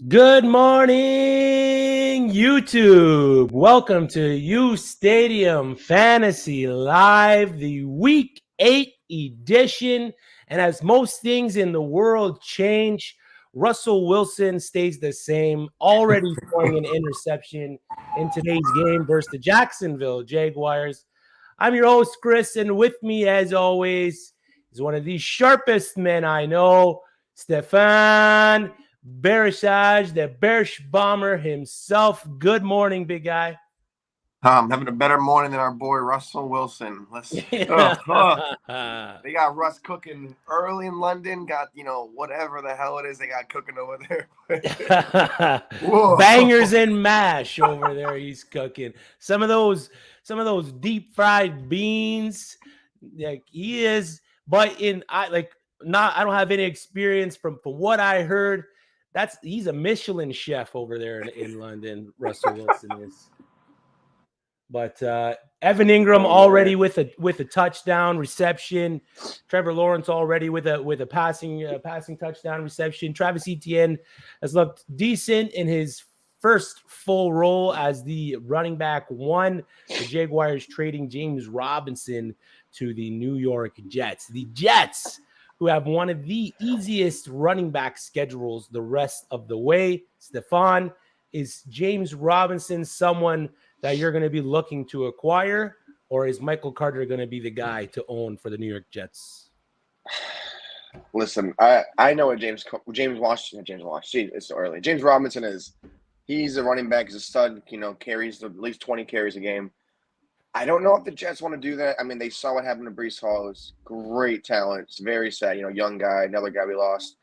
Good morning, YouTube. Welcome to uSTADIUM Fantasy Live, the Week 8 edition. And as most things in the world change, Russell Wilson stays the same, already throwing an interception in today's game versus the Jacksonville Jaguars. I'm your host, Chris, and with me, as always, is one of the sharpest men I know, Stefan Berishaj, the Bearish Bomber himself. Good morning, big guy. Having a better morning than our boy Russell Wilson. They got Russ cooking early in London. Got whatever the hell it is they got cooking over there. Bangers and mash over there. He's cooking some of those deep fried beans. Like he is, but I don't have any experience from what I heard. He's a Michelin chef over there in London. Russell Wilson is. But Evan Ingram already with a touchdown reception. Trevor Lawrence already with a passing touchdown reception. Travis Etienne has looked decent in his first full role as the running back one. The Jaguars trading James Robinson to the New York Jets. The Jets, who have one of the easiest running back schedules the rest of the way. Stefan, is James Robinson someone that you're going to be looking to acquire, or is Michael Carter going to be the guy to own for the New York Jets? Listen, I know what James Washington. It's so early. James Robinson is. He's a running back. He's a stud. Carries at least 20 carries a game. I don't know if the Jets want to do that. I mean, they saw what happened to Breece Hall. It's great talent. It's very sad. Young guy, another guy we lost.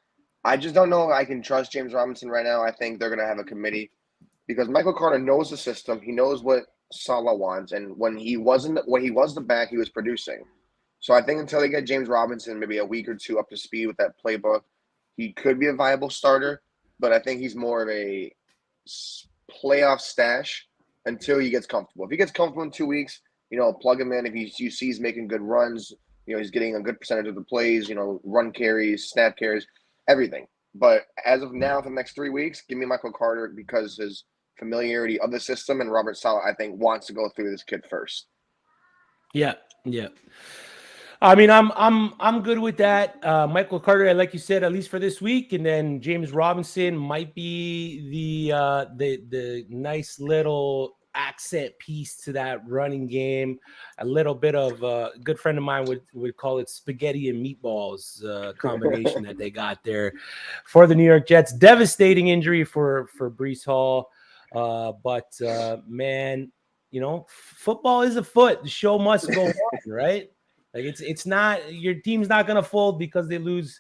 I just don't know if I can trust James Robinson right now. I think they're going to have a committee because Michael Carter knows the system. He knows what Saleh wants, and when he was the back, he was producing. So I think until they get James Robinson maybe a week or two up to speed with that playbook, he could be a viable starter. But I think he's more of a playoff stash until he gets comfortable. If he gets comfortable in 2 weeks, plug him in. If you see he's making good runs, he's getting a good percentage of the plays, run carries, snap carries, everything. But as of now, for the next 3 weeks, give me Michael Carter because his familiarity of the system, and Robert Saleh, I think, wants to go through this kid first. Yeah. I mean, I'm good with that. Michael Carter, like you said, at least for this week, and then James Robinson might be the nice little accent piece to that running game. A little bit of a good friend of mine would call it spaghetti and meatballs combination that they got there for the New York Jets. Devastating injury for Breece Hall, but man, football is afoot. The show must go on, right? Like it's not, your team's not gonna fold because they lose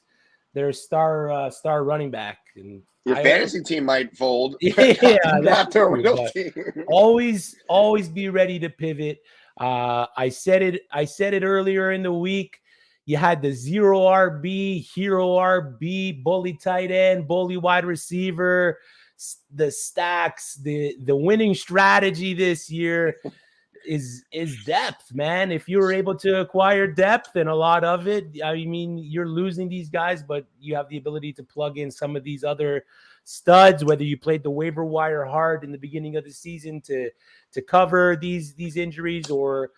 their star running back. And your fantasy team might fold. Yeah, not their real team. Always be ready to pivot. I said it earlier in the week. You had the 0 RB, hero RB, bully tight end, bully wide receiver, the stacks, the winning strategy this year is depth, man. If you were able to acquire depth, and a lot of it, I mean, you're losing these guys, but you have the ability to plug in some of these other studs, whether you played the waiver wire hard in the beginning of the season to cover these injuries, or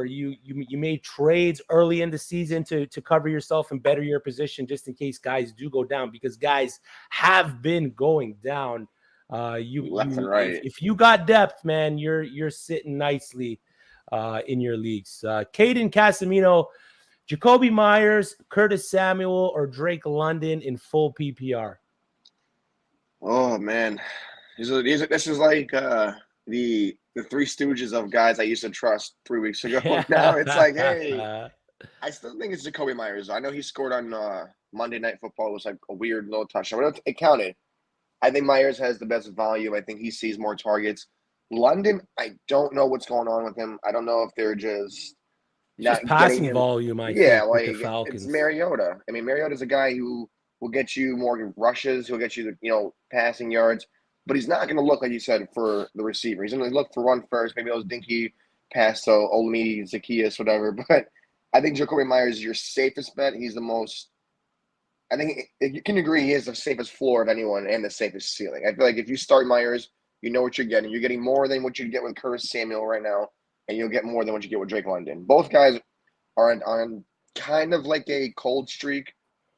you made trades early in the season to cover yourself and better your position just in case guys do go down, because guys have been going down. Left and right. If you got depth, man, you're sitting nicely in your leagues. Caden Casemiro, Jacoby Myers, Curtis Samuel, or Drake London in full PPR. Oh man, this is like the Three Stooges of guys I used to trust 3 weeks ago. Now it's like, hey, I still think it's Jacoby Myers. I know he scored on Monday Night Football. It was like a weird little touchdown, but it counted. I think Myers has the best volume. I think he sees more targets. London, I don't know what's going on with him. I don't know if they're just not passing getting volume. I think like the Falcons. It's Mariota. I mean, Mariota's a guy who will get you more rushes. He'll get you passing yards, but he's not going to look, like you said, for the receiver. He's going to look for run first. Maybe those dinky pass to Olmi, Zacchaeus, whatever. But I think Jacoby Myers is your safest bet. He's the most I think you can agree he is the safest floor of anyone and the safest ceiling. I feel like if you start Myers, you know what you're getting. You're getting more than what you'd get with Curtis Samuel right now, and you'll get more than what you get with Drake London. Both guys are on kind of like a cold streak,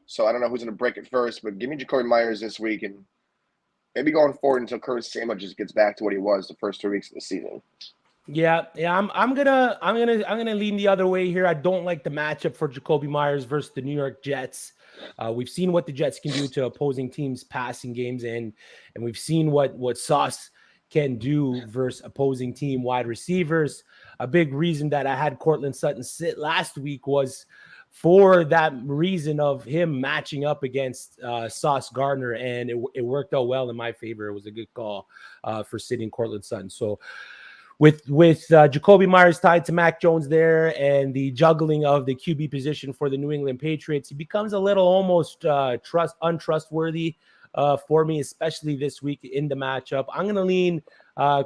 so I don't know who's going to break it first, but give me Jacoby Myers this week and maybe going forward until Curtis Samuel just gets back to what he was the first 3 weeks of the season. Yeah. I'm gonna lean the other way here. I don't like the matchup for Jacoby Myers versus the New York Jets. We've seen what the Jets can do to opposing teams' passing games, and we've seen what Sauce can do versus opposing team wide receivers. A big reason that I had Cortland Sutton sit last week was for that reason of him matching up against Sauce Gardner, and it worked out well in my favor. It was a good call for sitting Cortland Sutton. So with Jacoby Myers tied to Mac Jones there and the juggling of the QB position for the New England Patriots, he becomes a little almost untrustworthy for me, especially this week in the matchup. I'm going to lean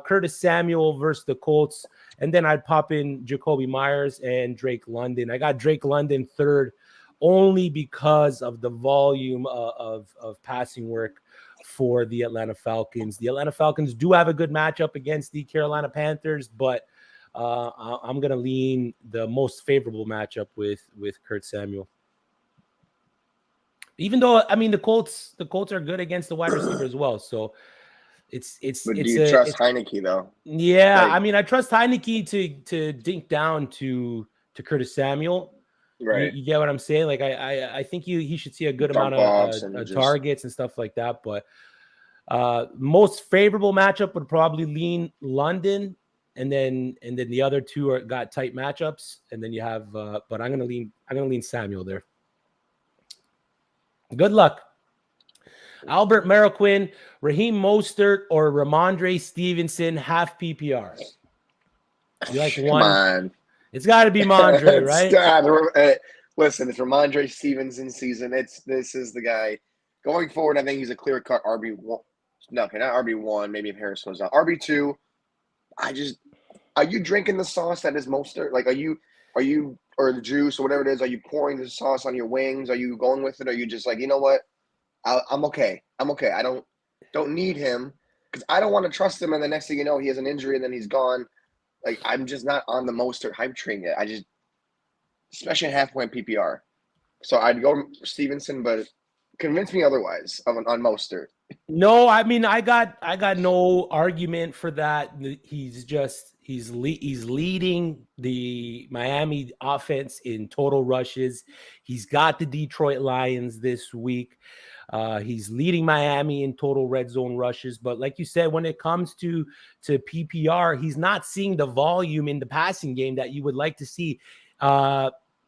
Curtis Samuel versus the Colts, and then I'd pop in Jacoby Myers and Drake London. I got Drake London third only because of the volume of passing work for the Atlanta Falcons. The Atlanta Falcons do have a good matchup against the Carolina Panthers, but I'm going to lean the most favorable matchup with Kurt Samuel. Even though, I mean, the Colts are good against the wide receiver as well. So But do you trust Heineke though? Yeah, like, I mean, I trust Heineke to dink down to Curtis Samuel. Right. You get what I'm saying? Like I think he should see a good amount of targets and stuff like that. But most favorable matchup would probably lean London, and then the other two got tight matchups, and then you have. But I'm gonna lean Samuel there. Good luck. Albert Marroquin, Raheem Mostert, or Ramondre Stevenson, half PPR. You like one? Come on. It's got to be Mondre, right? Listen, it's Ramondre Stevenson season. This is the guy. Going forward, I think he's a clear-cut RB1. No, okay, not RB1. Maybe if Harris goes down. RB2, are you drinking the sauce that is Mostert? Like, are you, or the juice or whatever it is, are you pouring the sauce on your wings? Are you going with it? Or are you just like, you know what? I'm okay. I don't need him because I don't want to trust him. And the next thing you know, he has an injury and then he's gone. Like, I'm just not on the Mostert hype train yet. Especially in half-point PPR. So I'd go Stevenson, but convince me otherwise on Mostert. No, I mean, I got no argument for that. He's leading the Miami offense in total rushes. He's got the Detroit Lions this week. He's leading Miami in total red zone rushes. But like you said, when it comes to PPR, he's not seeing the volume in the passing game that you would like to see.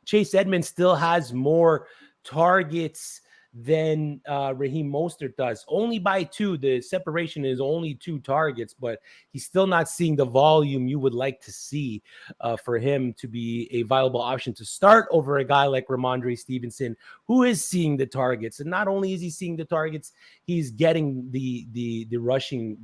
Chase Edmonds still has more targets than Raheem Mostert does. Only by 2. The separation is only 2 targets, but he's still not seeing the volume you would like to see for him to be a viable option to start over a guy like Ramondre Stevenson, who is seeing the targets. And not only is he seeing the targets, he's getting the rushing.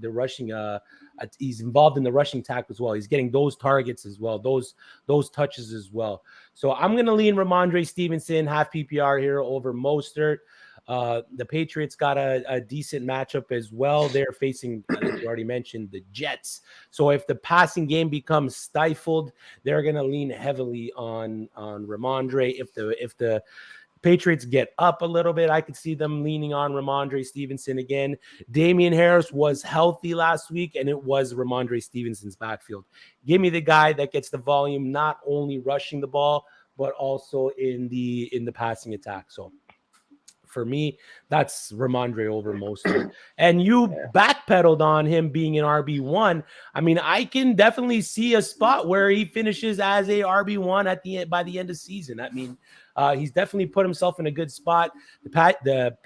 He's involved in the rushing tackle as well. He's getting those targets as well, those touches as well. So I'm going to lean Ramondre Stevenson, half PPR here over Mostert. The Patriots got a decent matchup as well. They're facing, like you already mentioned, the Jets. So if the passing game becomes stifled, they're going to lean heavily on Ramondre. If the Patriots get up a little bit, I could see them leaning on Ramondre Stevenson again. Damian Harris was healthy last week, and it was Ramondre Stevenson's backfield. Give me the guy that gets the volume, not only rushing the ball, but also in the passing attack. So for me, that's Ramondre over Mostert. And you backpedaled on him being an RB1. I mean, I can definitely see a spot where he finishes as a RB1 by the end of season. I mean, he's definitely put himself in a good spot. The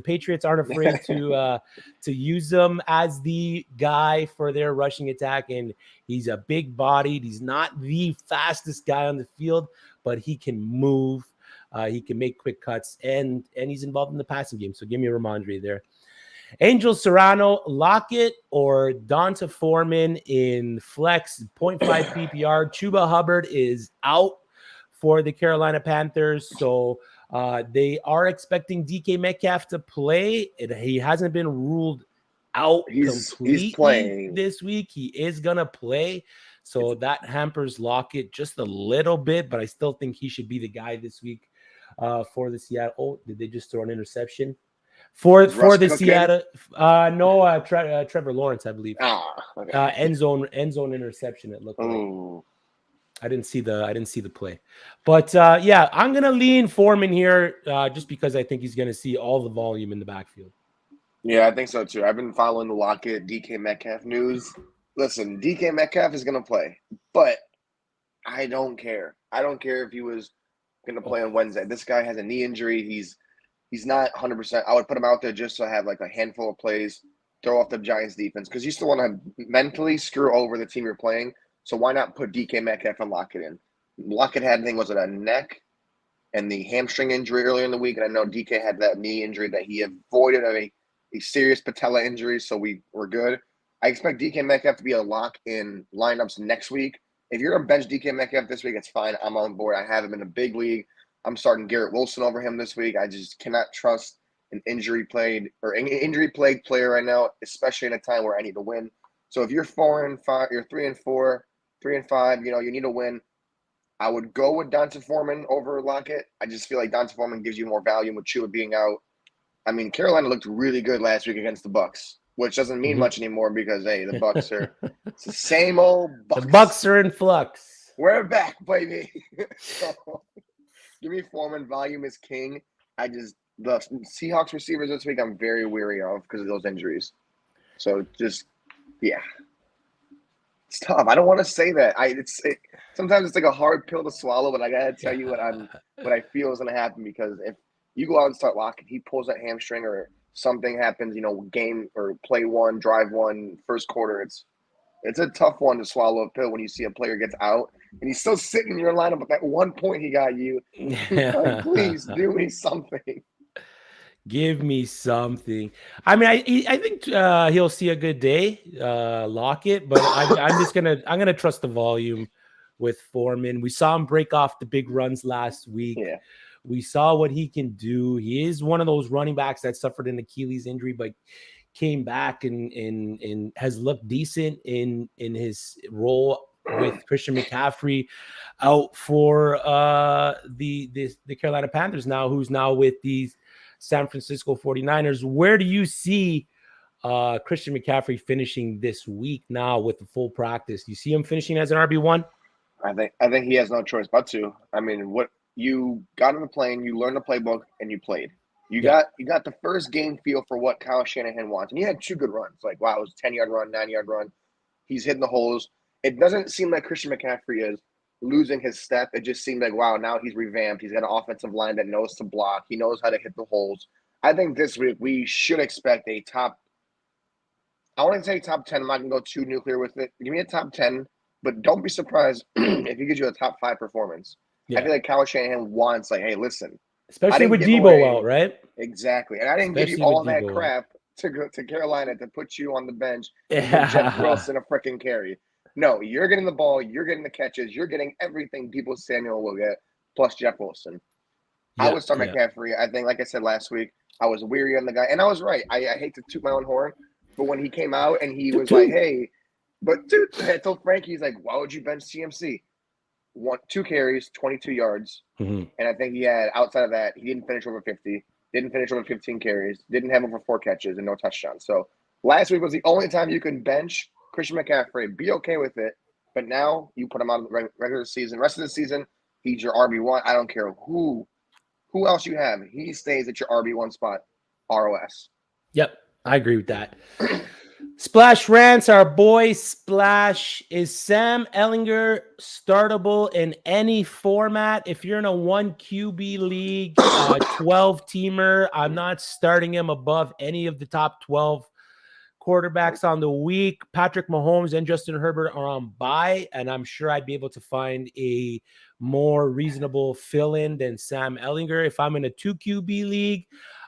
Patriots aren't afraid to use him as the guy for their rushing attack, and he's a big bodied. He's not the fastest guy on the field, but he can move. He can make quick cuts, and he's involved in the passing game. So give me Ramondre there. Angel Serrano, Lockett, or Donta Foreman in flex, 0.5 PPR. Chuba Hubbard is out for the Carolina Panthers. So They are expecting DK Metcalf to play. He hasn't been ruled out He's completely playing. this week. He is gonna play, so that hampers Lockett just a little bit, but I still think he should be the guy this week for the Seattle. Oh, did they just throw an interception for Russ the cooking? Seattle? No, Trevor Lawrence, I believe. Okay. End zone interception. It looked like. Ooh. I didn't see the play, but yeah, I'm gonna lean Foreman here just because I think he's gonna see all the volume in the backfield. Yeah, I think so too. I've been following the Lockett DK Metcalf news. Listen, DK Metcalf is going to play, but I don't care. I don't care if he was going to play on Wednesday. This guy has a knee injury. He's not 100%. I would put him out there just to have like a handful of plays, throw off the Giants defense because you still want to mentally screw over the team you're playing. So why not put DK Metcalf and Lockett in? Lockett had, I think, was it a neck and the hamstring injury earlier in the week, and I know DK had that knee injury that he avoided a serious patella injury, so we're good. I expect DK Metcalf to be a lock in lineups next week. If you're going to bench DK Metcalf this week, it's fine. I'm on board. I have him in a big league. I'm starting Garrett Wilson over him this week. I just cannot trust an injury plagued player right now, especially in a time where I need to win. So if you're 4-5, you're 3-4, 3-5, you need to win. I would go with Donta Foreman over Lockett. I just feel like Donta Foreman gives you more value with Chua being out. I mean, Carolina looked really good last week against the Bucs, which doesn't mean much anymore because, hey, the Bucs are it's the same old Bucs. The Bucs are in flux. We're back, baby. So, give me Foreman. Volume is king. The Seahawks receivers this week I'm very weary of because of those injuries. So yeah. It's tough. I don't want to say that. Sometimes it's like a hard pill to swallow, but I gotta tell you what I feel is gonna happen because if you go out and start Lockett, he pulls that hamstring or something happens, game or play one, drive one, first quarter. It's a tough one to swallow a pill when you see a player gets out and he's still sitting in your lineup. But that one point he got you, like, please do me something. Give me something. I mean, I think he'll see a good day, Lockett, but I'm gonna trust the volume with Foreman. We saw him break off the big runs last week. Yeah. We saw what he can do. He is one of those running backs that suffered an Achilles injury, but came back and has looked decent in his role with Christian McCaffrey out for the Carolina Panthers now, who's now with these San Francisco 49ers. Where do you see Christian McCaffrey finishing this week now with the full practice? Do you see him finishing as an RB1? I think he has no choice but to. I mean, what you got on the plane, you learned the playbook, and you played. You got the first game feel for what Kyle Shanahan wants. And he had two good runs. Like, wow, it was a 10-yard run, 9-yard run. He's hitting the holes. It doesn't seem like Christian McCaffrey is losing his step. It just seemed like, wow, now he's revamped. He's got an offensive line that knows to block. He knows how to hit the holes. I think this week we should expect I want to say top 10. I'm not going to go too nuclear with it. Give me a top 10, but don't be surprised if he gives you a top 5 performance. Yeah. I feel like Kyle Shanahan wants, like, hey, listen. Especially with Debo out, right? Exactly. And I didn't give you all that crap to go to Carolina to put you on the bench and give Jeff Wilson a freaking carry. No, you're getting the ball. You're getting the catches. You're getting everything Debo Samuel will get, plus Jeff Wilson. Yeah, I would start McCaffrey. I think, like I said last week, I was weary on the guy. And I was right. I hate to toot my own horn. But when he came out and he was like, hey, I told Frank, he's like, why would you bench CMC? 2 carries, 22 yards. Mm-hmm. And I think he had, outside of that, he didn't finish over 50, didn't finish over 15 carries, didn't have over 4 catches and no touchdowns. So last week was the only time you can bench Christian McCaffrey, be okay with it. But now you put him on the regular season. Rest of the season, he's your RB1. I don't care who else you have. He stays at your RB1 spot, ROS. Yep, I agree with that. Splash Rants, our boy Splash. Is Sam Ehlinger startable in any format? If you're in a 1 QB league, 12-teamer, I'm not starting him above any of the top 12 quarterbacks on the week. Patrick Mahomes and Justin Herbert are on bye, and I'm sure I'd be able to find a more reasonable fill-in than Sam Ehlinger. If I'm in a 2 QB league,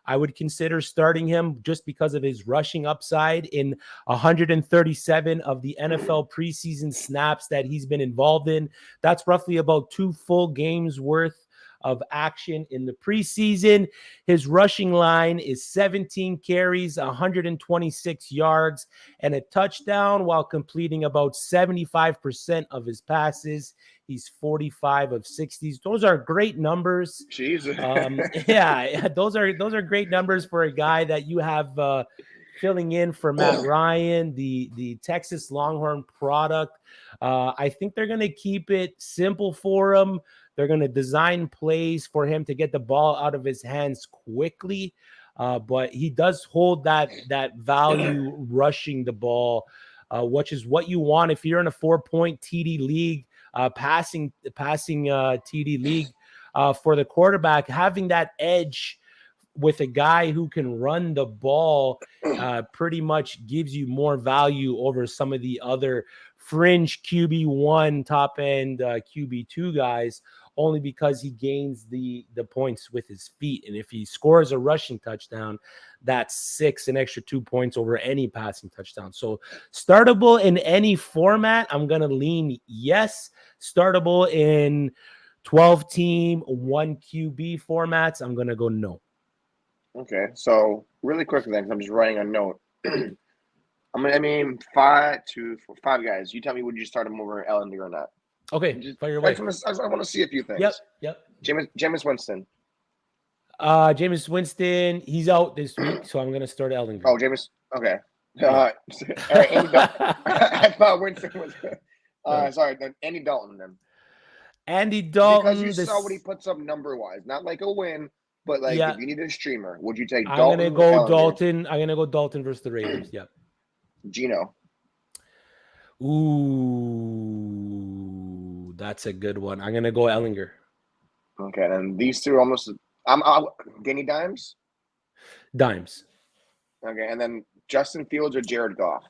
I would consider starting him just because of his rushing upside in 137 of the NFL preseason snaps that he's been involved in. That's roughly about 2 full games worth of action in the preseason. His rushing line is 17 carries, 126 yards, and a touchdown while completing about 75% of his passes. He's 45 of 60s. Those are great numbers. Jesus. Yeah, those are great numbers for a guy that you have filling in for Matt Ryan, the Texas Longhorn product. I think they're going to keep it simple for him. They're going to design plays for him to get the ball out of his hands quickly. But he does hold that value rushing the ball, which is what you want if you're in a 4-point TD league, passing TD league for the quarterback. Having that edge with a guy who can run the ball pretty much gives you more value over some of the other fringe QB1, top end QB2 guys, only because he gains the points with his feet. And if he scores a rushing touchdown, that's an extra 2 points over any passing touchdown. So startable in any format, I'm going to lean yes. Startable in 12-team, 1 QB formats, I'm going to go no. Okay, so really quickly then, 'cause I'm just writing a note. I mean, 5 guys. You tell me, would you start him over Ellinger or not? Okay, fire away. I want to see a few things. Yep. Jameis Winston. Jameis Winston, he's out this week, so I'm going to start Ellinger. Oh, Jameis. Okay. All right, Andy Dalton. I thought Winston was. Sorry, then Andy Dalton then. Andy Dalton. Because you saw what he puts up number-wise. Not like a win, but like if you need a streamer, would you take Dalton? I'm going to go Dalton. I'm going to go Dalton versus the Raiders. Yep. Gino. Ooh, that's a good one. I'm going to go Ellinger. Okay, and these two almost Danny Dimes? Dimes. Okay, and then Justin Fields or Jared Goff?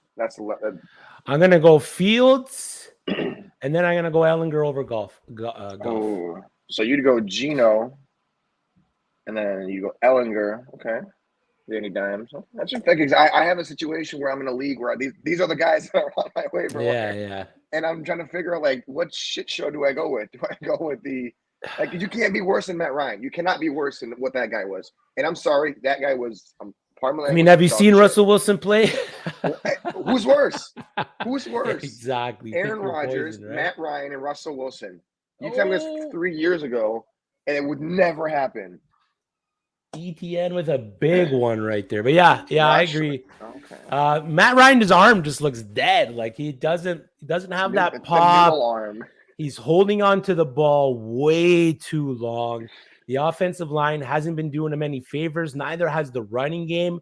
I'm going to go Fields, and then I'm going to go Ellinger over Goff. Oh, so you'd go Gino, and then you go Ellinger. Okay. Danny Dimes. That's just thinking. I have a situation where I'm in a league where these are the guys that are on my waiver wire. Yeah. And I'm trying to figure out, like, what shit show do I go with? Do I go with like, you can't be worse than Matt Ryan. You cannot be worse than what that guy was. And I'm sorry, that guy was have you seen Russell Wilson play? Who's worse? Who's worse? Exactly. Aaron Rodgers, right? Matt Ryan, and Russell Wilson. You tell me this 3 years ago, and it would never happen. ETN with a big one right there. But yeah, I agree. Okay. Matt Ryan, his arm just looks dead. Like he doesn't have that pop. Arm. He's holding on to the ball way too long. The offensive line hasn't been doing him any favors. Neither has the running game.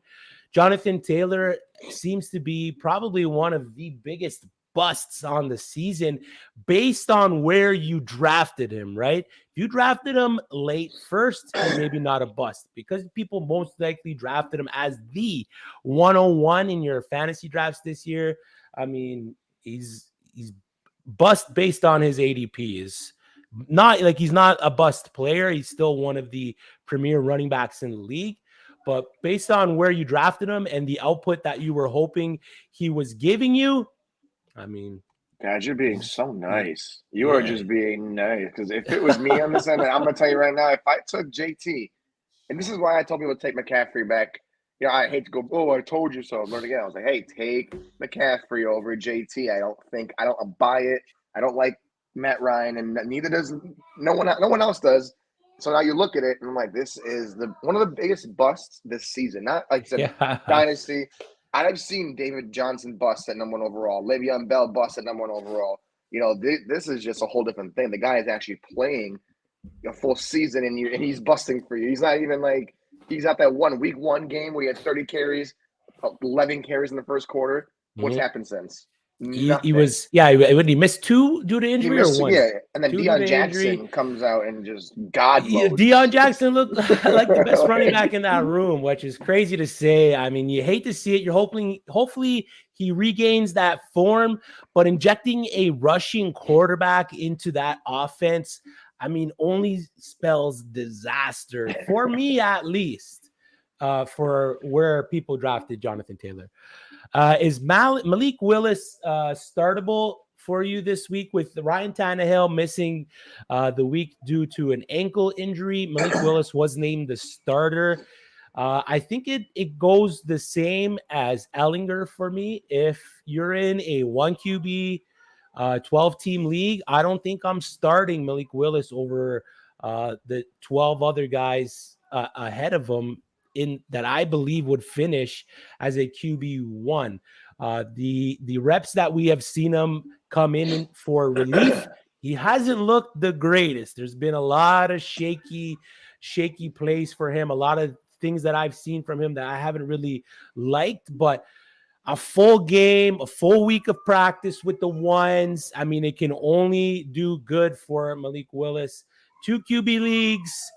Jonathan Taylor seems to be probably one of the biggest busts on the season based on where you drafted him, right? If you drafted him late first, maybe not a bust because people most likely drafted him as the 101 in your fantasy drafts this year. I mean, he's bust based on his ADP. Is not like he's not a bust player. He's still one of the premier running backs in the league. But based on where you drafted him and the output that you were hoping he was giving you, I mean, God, you're being so nice. You are just being nice. Because if it was me on this end, I'm gonna tell you right now, if I took JT, and this is why I told people to take McCaffrey back. You know, I hate to go, oh, I told you so. Learn again. I was like, hey, take McCaffrey over JT. I don't buy it. I don't like Matt Ryan, and neither does no one else does. So now you look at it, and I'm like, this is one of the biggest busts this season. Not like I said, dynasty. I've seen David Johnson bust at number 1 overall. Le'Veon Bell bust at number 1 overall. You know, this is just a whole different thing. The guy is actually playing a full season, and he's busting for you. He's not even like he's at that week one game where he had 30 carries, 11 carries in the first quarter. What's happened since? He was he missed 2 due to injury or 1? Yeah, and then Deion Jackson comes out and just God mode. Deion Jackson looked like the best running back in that room, which is crazy to say. I mean, you hate to see it. You're hopefully he regains that form, but injecting a rushing quarterback into that offense, I mean, only spells disaster for me at least. For where people drafted Jonathan Taylor. Is Malik Willis startable for you this week with Ryan Tannehill missing the week due to an ankle injury. Malik Willis was named the starter. I think it goes the same as Ellinger for me. If you're in a 1 QB 12-team league, I don't think I'm starting Malik Willis over the 12 other guys ahead of him in that I believe would finish as a QB1. The reps that we have seen him come in for relief, he hasn't looked the greatest. There's been a lot of shaky plays for him, a lot of things that I've seen from him that I haven't really liked, but a full game, a full week of practice with the ones, I mean, it can only do good for Malik Willis. 2 QB leagues,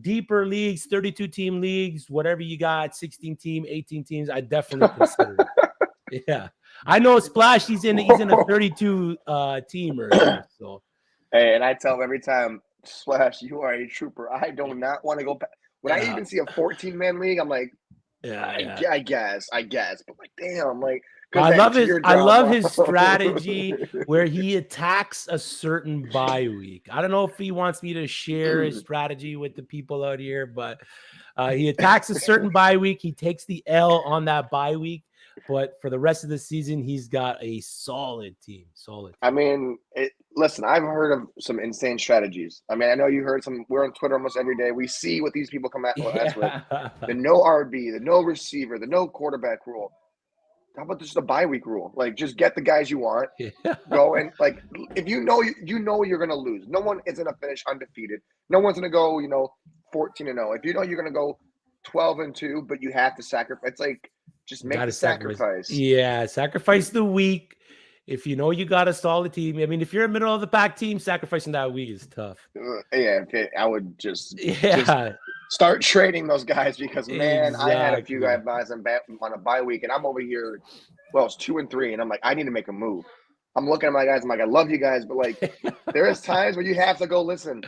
deeper leagues, 32-team leagues, whatever you got, 16-team, 18 teams, I definitely consider it. Yeah. I know Splash, he's in a 32 teamer here, so. Hey, and I tell him every time, Splash, you are a trooper. I do not want to go back. When I even see a 14-man league, I'm like, I guess, but like, damn, like, I love his strategy where he attacks a certain bye week. I don't know if he wants me to share his strategy with the people out here, but he attacks a certain bye week. He takes the L on that bye week, but for the rest of the season, he's got a solid team. I mean, listen, I've heard of some insane strategies. I mean, I know you heard some. We're on Twitter almost every day. We see what these people come at us with. The no RB, the no receiver, the no quarterback rule. How about just the bye week rule? Like, just get the guys you want. Go and, like, if you know you're going to lose. No one is going to finish undefeated. No one's going to go, 14-0. If you know you're going to go 12-2, but you have to sacrifice. It's like, just make the sacrifice. Yeah, sacrifice the week. If you know you got a solid team. I mean, if you're a middle of the pack team, sacrificing that week is tough. I would just start trading those guys because, man, I had a few guys on a bye week, and I'm over here. Well, it's 2-3, and I'm like, I need to make a move. I'm looking at my guys. I'm like, I love you guys, but like, there is times where you have to go. Listen,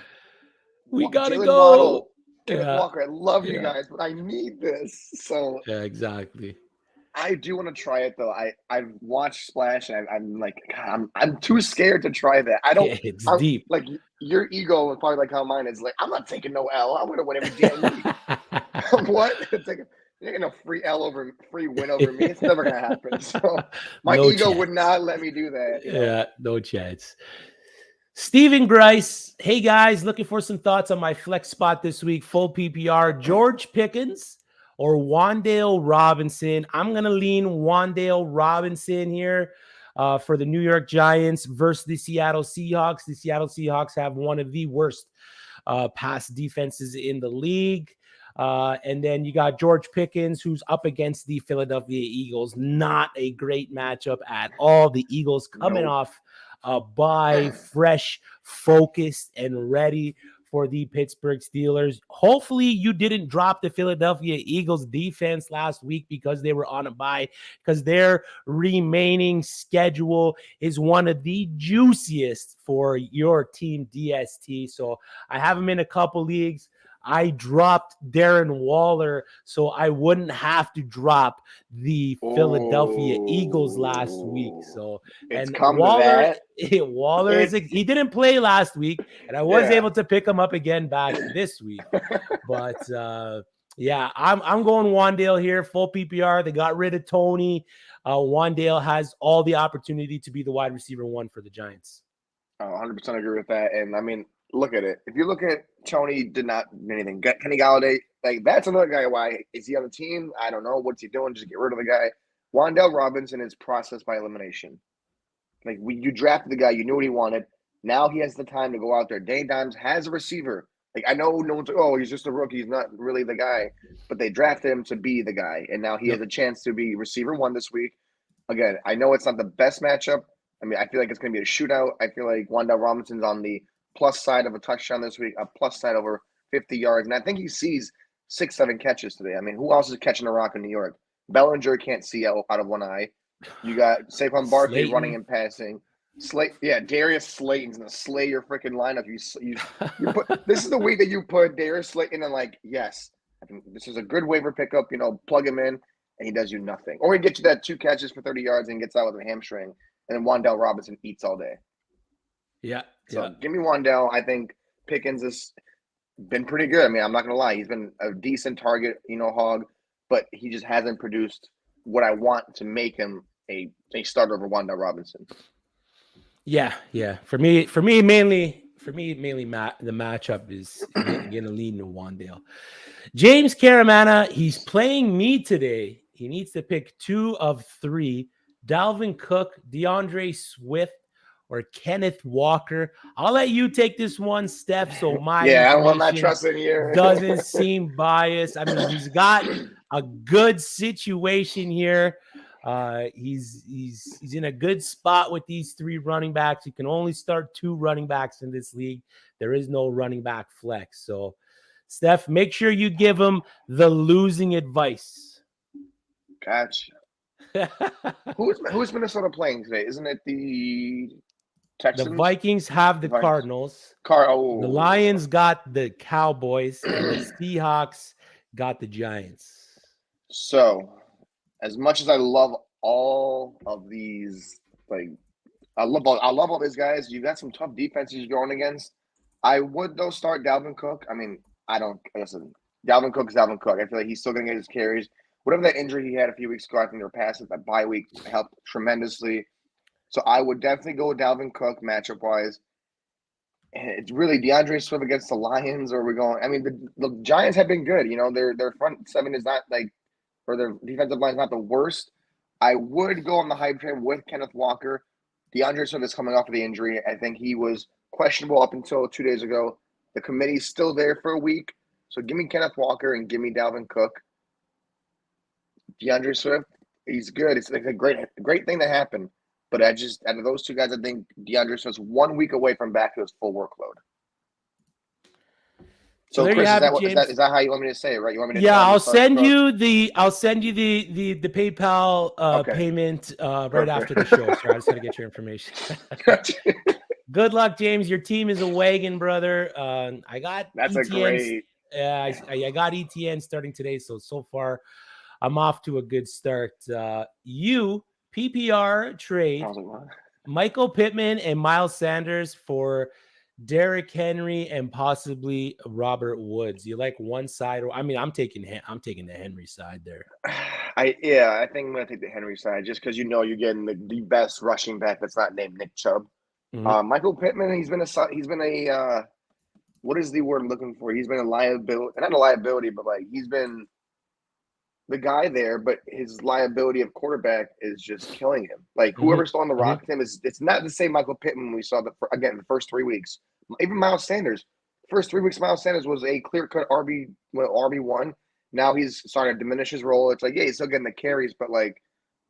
we gotta go. Walker, I love you guys, but I need this. So exactly. I do want to try it though. I've watched Splash and I'm like, God, I'm too scared to try that. It's deep. Like your ego is probably like how mine is. Like, I'm not taking no L. I'm gonna win every damn week. What? You're getting a free win over me. It's never gonna happen. So my ego would not let me do that. Yeah, no chance. Steven Grice, hey guys, looking for some thoughts on my flex spot this week. Full PPR, George Pickens or Wan'Dale Robinson. I'm going to lean Wan'Dale Robinson here for the New York Giants versus the Seattle Seahawks. The Seattle Seahawks have one of the worst pass defenses in the league. And then you got George Pickens, who's up against the Philadelphia Eagles. Not a great matchup at all. The Eagles coming off a bye, fresh, focused, and ready for the Pittsburgh Steelers. Hopefully you didn't drop the Philadelphia Eagles defense last week because they were on a bye, because their remaining schedule is one of the juiciest for your team DST. So I have them in a couple leagues. I dropped Darren Waller so I wouldn't have to drop the Philadelphia Eagles last week. So, and Waller he didn't play last week, and I was able to pick him up again back this week. But I'm going Wan'Dale here, full PPR. They got rid of Tony. Wan'Dale has all the opportunity to be the wide receiver one for the Giants. 100% agree with that. And I mean, look at it. If you look at Tony, did not do anything. Kenny Galladay, like, that's another guy. Why is he on the team? I don't know. What's he doing? Just get rid of the guy. Wan'Dale Robinson is processed by elimination. Like, you drafted the guy, you knew what he wanted. Now he has the time to go out there. Dane Dimes has a receiver. Like, I know no one's like, oh, he's just a rookie. He's not really the guy. But they drafted him to be the guy. And now he has a chance to be receiver one this week. Again, I know it's not the best matchup. I mean, I feel like it's going to be a shootout. I feel like Wan'Dale Robinson's on the plus side of a touchdown this week, a plus side over 50 yards. And I think he sees 6-7 catches today. I mean, who else is catching a rock in New York? Bellinger can't see out of one eye. You got Saquon Barkley running and passing. Darius Slayton's going to slay your freaking lineup. You put this is the week that you put Darius Slayton, and like, yes, I think this is a good waiver pickup. Plug him in, and he does you nothing. Or he gets you that 2 catches for 30 yards and gets out with a hamstring. and Wan'Dale Robinson eats all day. Yeah, So yeah. give me Wan'Dale. I think Pickens has been pretty good. I mean, I'm not gonna lie, he's been a decent target, hog, but he just hasn't produced what I want to make him a starter over Wan'Dale Robinson. Yeah, yeah. For me, mainly, the matchup is going to lean to Wandale. James Caramana, he's playing me today. He needs to pick 2 of 3: Dalvin Cook, DeAndre Swift, or Kenneth Walker. I'll let you take this one, Steph, so my Yeah, I'm not information trusting you. doesn't seem biased. I mean, he's got a good situation here. He's in a good spot with these 3 running backs. You can only start 2 running backs in this league. There is no running back flex. So, Steph, make sure you give him the losing advice. Gotcha. Who's Minnesota playing today? Isn't it the The Texans? Vikings have the Vikings. Cardinals. The Oh, Lions got the Cowboys, and the Seahawks got the Giants. so as much as I love all of these, like I love all these guys. You got some tough defenses you're going against. I would though start Dalvin Cook. I mean, I don't listen. Dalvin Cook is Dalvin Cook. I feel like he's still going to get his carries. Whatever that injury he had a few weeks ago, I think they were passing that bye week helped tremendously. So I would definitely go with Dalvin Cook matchup wise. And it's really DeAndre Swift against the Lions, or we're going. I mean, the Giants have been good. Their front seven is not like, or their defensive line is not the worst. I would go on the hype train with Kenneth Walker. DeAndre Swift is coming off of the injury. I think he was questionable up until 2 days ago. The committee's still there for a week. So give me Kenneth Walker and give me Dalvin Cook. DeAndre Swift, he's good. It's like a great thing to happen. But out of those 2 guys, I think DeAndre Swift's 1 week away from back to his full workload. So So, there you Chris, have it, James. is that how you want me to say it? Right? You want me to Yeah, tell him to I'll start send Cook? you the PayPal Okay. payment right Perfect. after the show. So I just got to get your information. Good luck, James. Your team is a wagon, brother. I got That's a ETN. great. I got ETN starting today, so far I'm off to a good start. You PPR trade I was like, what? Michael Pittman and Miles Sanders for Derrick Henry and possibly Robert Woods. You like one side, or I mean, I'm taking the Henry side there. I think I'm gonna take the Henry side just because you're getting the best rushing back that's not named Nick Chubb. Mhm. Michael Pittman, he's been a what is the word I'm looking for? He's been a liability, not a liability, but like he's been the guy there, but his liability of quarterback is just killing him. Like whoever's still on the rock with him it's not the same Michael Pittman we saw the first 3 weeks. Even Miles Sanders, first 3 weeks, Miles Sanders was a clear cut RB1. Now he's starting to diminish his role. It's like, yeah, he's still getting the carries, but like,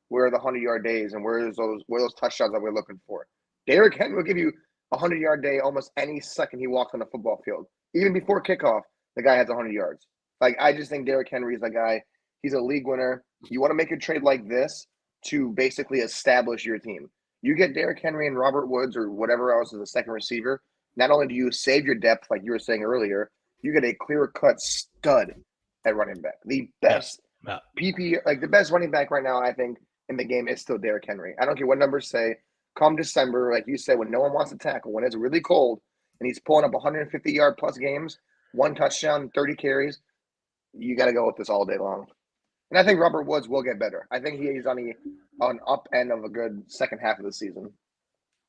where are the 100-yard days and where are those touchdowns that we're looking for? Derrick Henry will give you a 100-yard day almost any second he walks on the football field. Even before kickoff, the guy has 100 yards. Like I just think Derrick Henry is the guy. He's a league winner. You want to make a trade like this to basically establish your team. You get Derrick Henry and Robert Woods or whatever else as a second receiver. Not only do you save your depth, like you were saying earlier, you get a clear-cut stud at running back. The best the best running back right now, I think, in the game is still Derrick Henry. I don't care what numbers say. Come December, like you said, when no one wants to tackle, when it's really cold, and he's pulling up 150-yard plus games, 1 touchdown, 30 carries, you got to go with this all day long. And I think Robert Woods will get better. I think he's on an up end of a good second half of the season.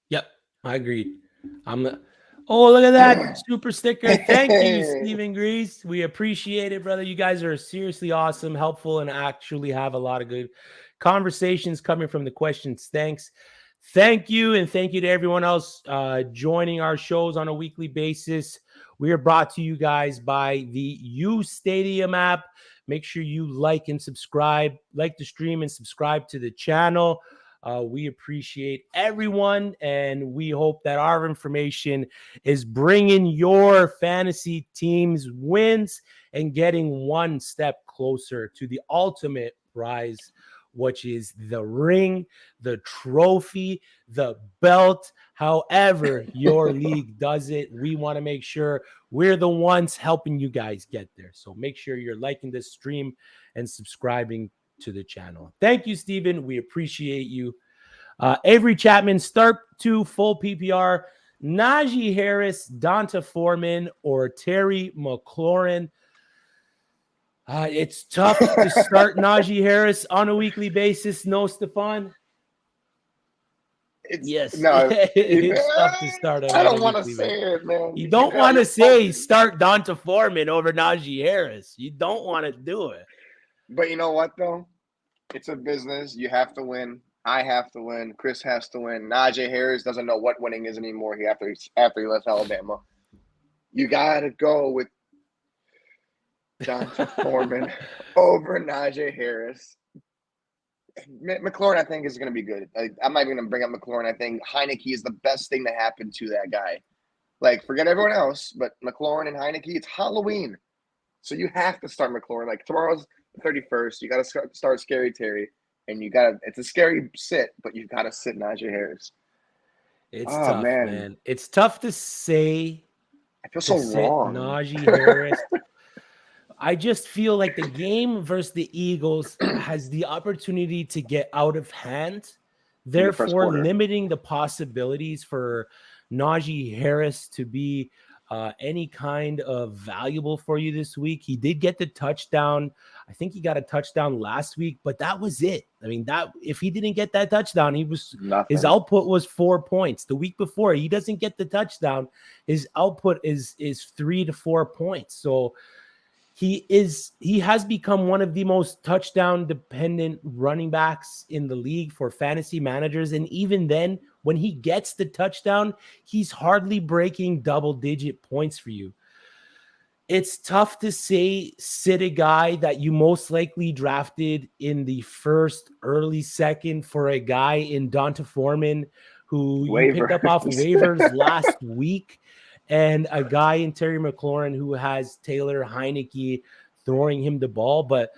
Yep, I agreed. Oh, look at that super sticker. Thank you, Stephen Grease. We appreciate it, brother. You guys are seriously awesome, helpful, and actually have a lot of good conversations coming from the questions. Thanks. Thank you. And thank you to everyone else joining our shows on a weekly basis. We are brought to you guys by the uSTADIUM app. Make sure you like and subscribe, like the stream and subscribe to the channel. We appreciate everyone, and we hope that our information is bringing your fantasy teams wins and getting one step closer to the ultimate prize, which is the ring, the trophy, the belt. However your league does it, we want to make sure we're the ones helping you guys get there. So make sure you're liking this stream and subscribing to the channel. Thank you, Stephen. We appreciate you. Avery Chapman, start 2, full PPR. Najee Harris, Donta Foreman, or Terry McLaurin. It's tough to start Najee Harris on a weekly basis. No, Stefan? It's Yes, no. it's tough to start him I on a don't want to weekly say basis. it, man. You don't want to You're say poking. start Donta Foreman over Najee Harris. You don't want to do it. But you know what though? It's a business. You have to win. I have to win. Chris has to win. Najee Harris doesn't know what winning is anymore. After he left Alabama, you gotta go with Donta Foreman over Najee Harris. McLaurin, I think, is going to be good. I'm not even going to bring up McLaurin. I think Heineke is the best thing to happen to that guy. Like, forget everyone else, but McLaurin and Heineke, it's Halloween. So you have to start McLaurin. Like, tomorrow's the 31st. You got to start Scary Terry. And it's a scary sit, but you've got to sit Najee Harris. It's Oh, tough, man. man. It's tough to say I feel to so sit wrong. Najee Harris. I just feel like the game versus the Eagles has the opportunity to get out of hand, In the first therefore quarter. limiting the possibilities for Najee Harris to be any kind of valuable for you this week. He did get the touchdown. I think he got a touchdown last week, but that was it. I mean, that if he didn't get that touchdown, his Nothing. output was 4 points. The week before, he doesn't get the touchdown, his output is 3 to 4 points. So he has become one of the most touchdown dependent running backs in the league for fantasy managers. And even then, when he gets the touchdown, he's hardly breaking double digit points for you. It's tough to say sit a guy that you most likely drafted in the first, early second for a guy in Donta Foreman who you picked up off Waivers. waivers last week, and a guy in Terry McLaurin who has Taylor Heineke throwing him the ball. But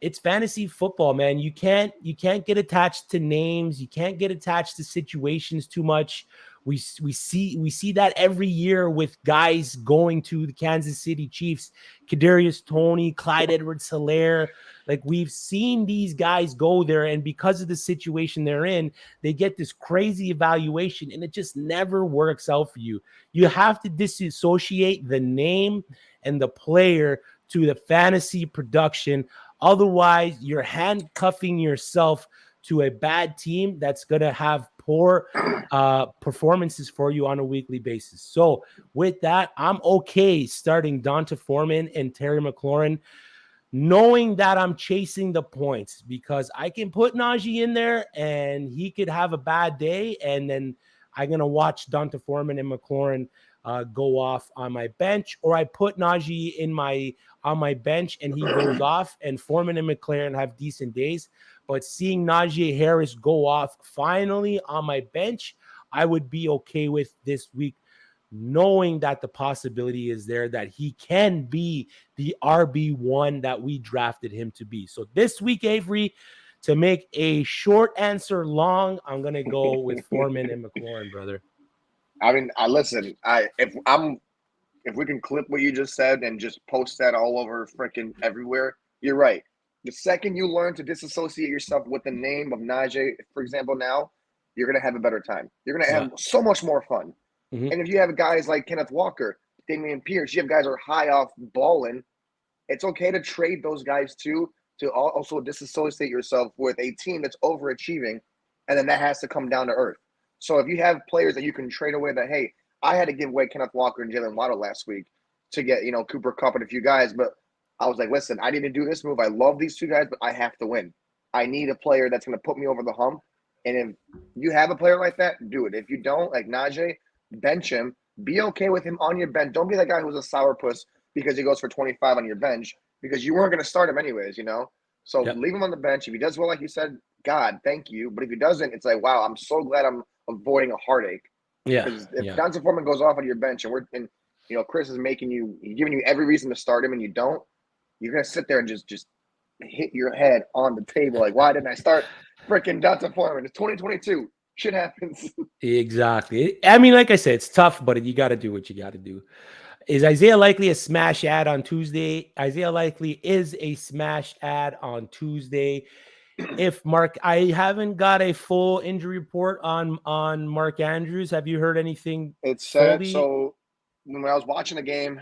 it's fantasy football, man. You can't get attached to names. You can't get attached to situations too much. We see that every year with guys going to the Kansas City Chiefs, Kadarius Toney, Clyde Edwards-Helaire. Like, we've seen these guys go there, and because of the situation they're in, they get this crazy evaluation, and it just never works out for you. You have to disassociate the name and the player to the fantasy production. Otherwise, you're handcuffing yourself to a bad team that's going to have poor performances for you on a weekly basis. So with that, I'm okay starting Donta Foreman and Terry McLaurin, knowing that I'm chasing the points, because I can put Najee in there and he could have a bad day, and then I'm going to watch Donta Foreman and McLaurin go off on my bench, or I put Najee on my bench and he goes off, and Foreman and McLaurin have decent days. But seeing Najee Harris go off finally on my bench, I would be okay with this week, knowing that the possibility is there that he can be the RB1 that we drafted him to be. So this week, Avery, to make a short answer long, I'm going to go with Foreman and McLaurin, brother. I mean, listen. If we can clip what you just said and just post that all over freaking everywhere, you're right. The second you learn to disassociate yourself with the name of Najee, for example, now you're gonna have a better time. You're gonna have so much more fun. Mm-hmm. And if you have guys like Kenneth Walker, Damian Pierce, you have guys who are high off balling. It's okay to trade those guys too, to also disassociate yourself with a team that's overachieving, and then that has to come down to earth. So if you have players that you can trade away, that hey, I had to give away Kenneth Walker and Jalen Waddle last week to get Cooper Kupp and a few guys, but I was like, listen, I need to do this move. I love these two guys, but I have to win. I need a player that's going to put me over the hump. And if you have a player like that, do it. If you don't, like Najee, bench him. Be okay with him on your bench. Don't be that guy who's a sourpuss because he goes for 25 on your bench, because you weren't going to start him anyways, So leave him on the bench. If he does well, like you said, God, thank you. But if he doesn't, it's like, wow, I'm so glad I'm avoiding a heartache. Yeah. Because if Donta Foreman goes off on your bench and Chris is giving you every reason to start him and you don't, you're gonna sit there and just hit your head on the table like, why didn't I start freaking Donta Foreman? It's 2022. Shit happens. Exactly. I mean, like I said, it's tough, but you got to do what you got to do. Is Isaiah Likely a smash ad on Tuesday? Isaiah Likely is a smash ad on Tuesday. if Mark, I haven't got a full injury report on Mark Andrews. Have you heard anything It said fully? so when I was watching the game,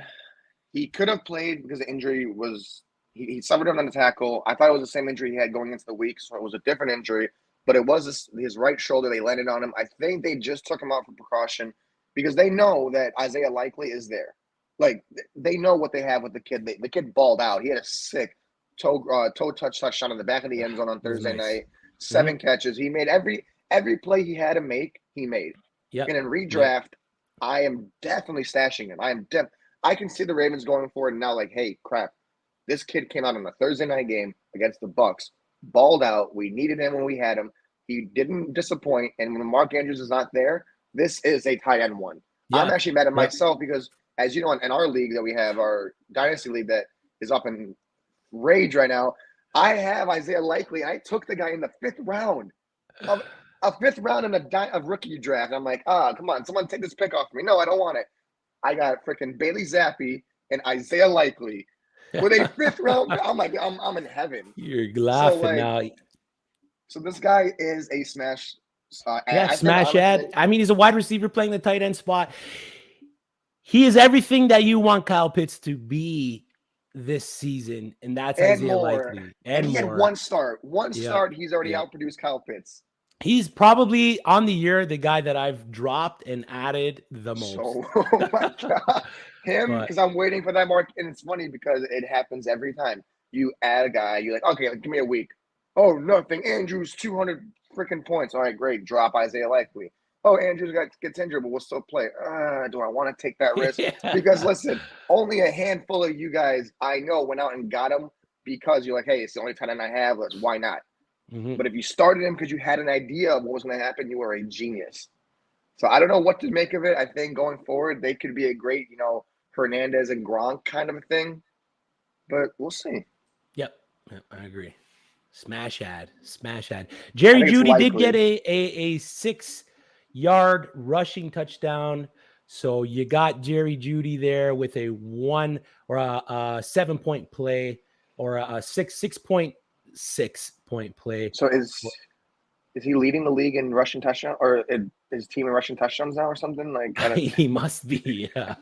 he could have played because the injury was he suffered it on the tackle. I thought it was the same injury he had going into the week, so it was a different injury. But it was his right shoulder. They landed on him. I think they just took him out for precaution because they know that Isaiah Likely is there. Like they know what they have with the kid. The kid balled out. He had a sick toe touch touchdown in the back of the end zone on It was Thursday nice. night. 7 catches. He made every play he had to make. He made. Yep. And in Yep. redraft, I am definitely stashing him. I can see the Ravens going forward now. Like, hey, crap, this kid came out on a Thursday night game against the Bucks, balled out. We needed him when we had him. He didn't disappoint. And when Mark Andrews is not there, this is a tight end one. Yeah. I'm actually mad at Yep. myself because, as you know, in our league that we have, our dynasty league that is up in rage right now, I have Isaiah Likely. I took the guy in the 5th round of a 5th round in a rookie draft. I'm like, come on, someone take this pick off me. No, I don't want it. I got freaking Bailey Zappi and Isaiah Likely with a 5th round. I'm like, I'm in heaven. You're laughing like, now. So this guy is a smash. Yeah, I smash think, ad. I mean, he's a wide receiver playing the tight end spot. He is everything that you want Kyle Pitts to be this season, and that's and Isaiah more. Likely. And he more. had one start. Yep. Start. He's already Yep. outproduced Kyle Pitts. He's probably on the year the guy that I've dropped and added the most. So, oh my God. Him, because I'm waiting for that mark. And it's funny because it happens every time. You add a guy, you're like, okay, give me a week. Oh, nothing. Andrews, 200 freaking points. All right, great. Drop Isaiah Likely. Oh, Andrews gets injured, but we'll still play. Do I want to take that risk? Yeah. Because listen, only a handful of you guys I know went out and got him because you're like, hey, it's the only tight end I have. Why not? Mhm. But if you started him because you had an idea of what was going to happen, you were a genius. So I don't know what to make of it. I think going forward, they could be a great, Hernandez and Gronk kind of a thing. But we'll see. Yep, I agree. Smash ad. Jerry Jeudy did get a 6-yard rushing touchdown. So you got Jerry Jeudy there with a 1 or a 7-point play or a 6.6 point play. So is he leading the league in rushing touchdown or his team in rushing touchdowns now or something? Like he must be. Yeah.